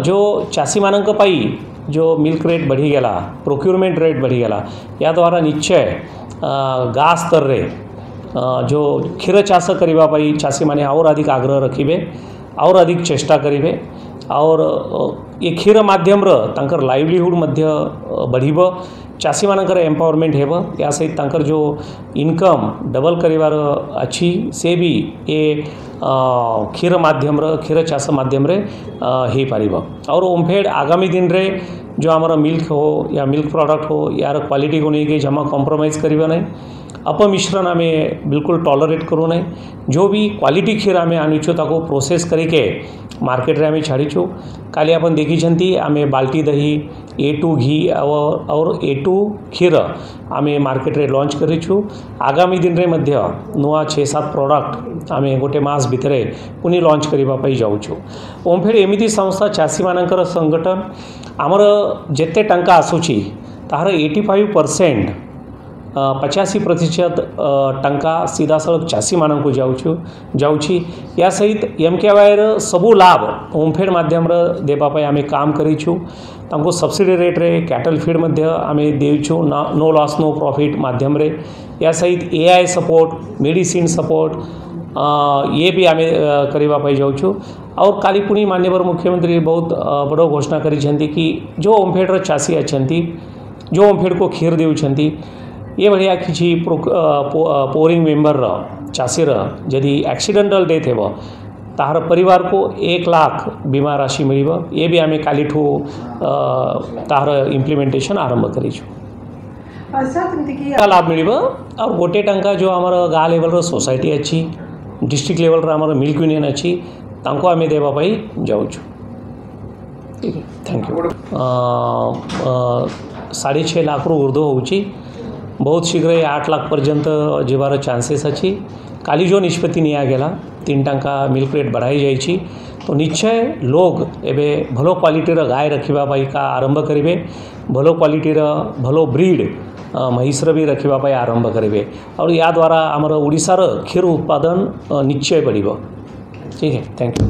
जो चाषी मानक पाई जो मिल्क रेट बढ़ीगला प्रोक्यूरमेंट रेट बढ़ीगला या द्वारा निश्चय गाँ स्तर रे जो क्षीर चाष करने चाषी मैंने और अधिक आग्रह रखिबे और अधिक चेष्टा करेंगे और ये क्षीर माध्यम तांकर लाइवलीहुड मध्य बढ़िबो चाषी मानकर एम्पावरमेंट हेबो या सहित तांकर जो इनकम डबल करिवार अच्छी से भी ये क्षीर माध्यम क्षीर चाष माध्यम रे हे पारिबो और ओमफेड आगामी दिन रे जो आमर मिल्क हो या मिल्क प्रोडक्ट हो यार क्वालिटी को नहीं जमा कॉम्प्रोमाइज करिबो नहीं अपमिश्रण आम बिल्कुल टॉलरेट करूँ ना जो भी क्वालिटी क्षीर आम आणुचु ताको प्रोसेस करके मार्केट रे आम छाड़ीचु काली अपन देखी आम बाल्टी दही A2 घी और A2 क्षीर आम मार्केट रे लॉन्च करूँ आगामी दिन रे मध्य नुआ 6-7 प्रोडक्ट आम गोटे मास भितर पुनी लॉन्च करने जाऊँ ओमफेड एमती संस्था चाषी मानकर संगठन आमर जेते टंका आसूची तार 85% 85% टंका सीधा सड़क चाषी मानक जाऊँगी या सहित MKYR सबू लाभ ओमफेड माध्यम देवाई आम काम करूँ तांको सब्सिडी रेट रे कैटल फीड मध्य आम देचु नो लॉस नो प्रॉफिट माध्यम रे या सहित AI सपोर्ट मेडिसिन सपोर्ट ये भी आम करने जाऊँ और काली पुणी माननीय मुख्यमंत्री बहुत बड़ घोषणा करी कि जो ओमफेड चाषी अच्छा जो ओमफेड को क्षीर देउछंती ये भाया किसी पोरिंग मेंबर चाषीर जदि एक्सीडेंटल डेथ हेब तार परिवार को 1 लाख बीमा राशि मिल ये भी आम काली तार इम्प्लीमेंटेशन आरंभ करूँ लाभ मिल और गोटे टंका जो आमर गाँ लेवल सोसाइटी अच्छी डिस्ट्रिक्ट लेवल आमर मिल्क यूनियन अच्छी तांको आम देवाई जाऊँ ठीक है थैंक यू 6.5 लाख रु ऊर्ध्व होची बहुत शीघ्र 8 लाख पर्यंत जीवार चांसेस अच्छी काली जो निष्पत्ति निया गला 3 टंका मिल्क रेट बढ़ाई जाइए तो निश्चय लोग एबे भलो क्वालिटीर गाय रखापी का आरंभ करेंगे भलो क्वालिटीर भलो ब्रीड महिषर भी रखापी आरंभ करेंगे और या द्वारा आमर ओडिशार क्षीर उत्पादन निश्चय बढ़ ठीक है थैंक यू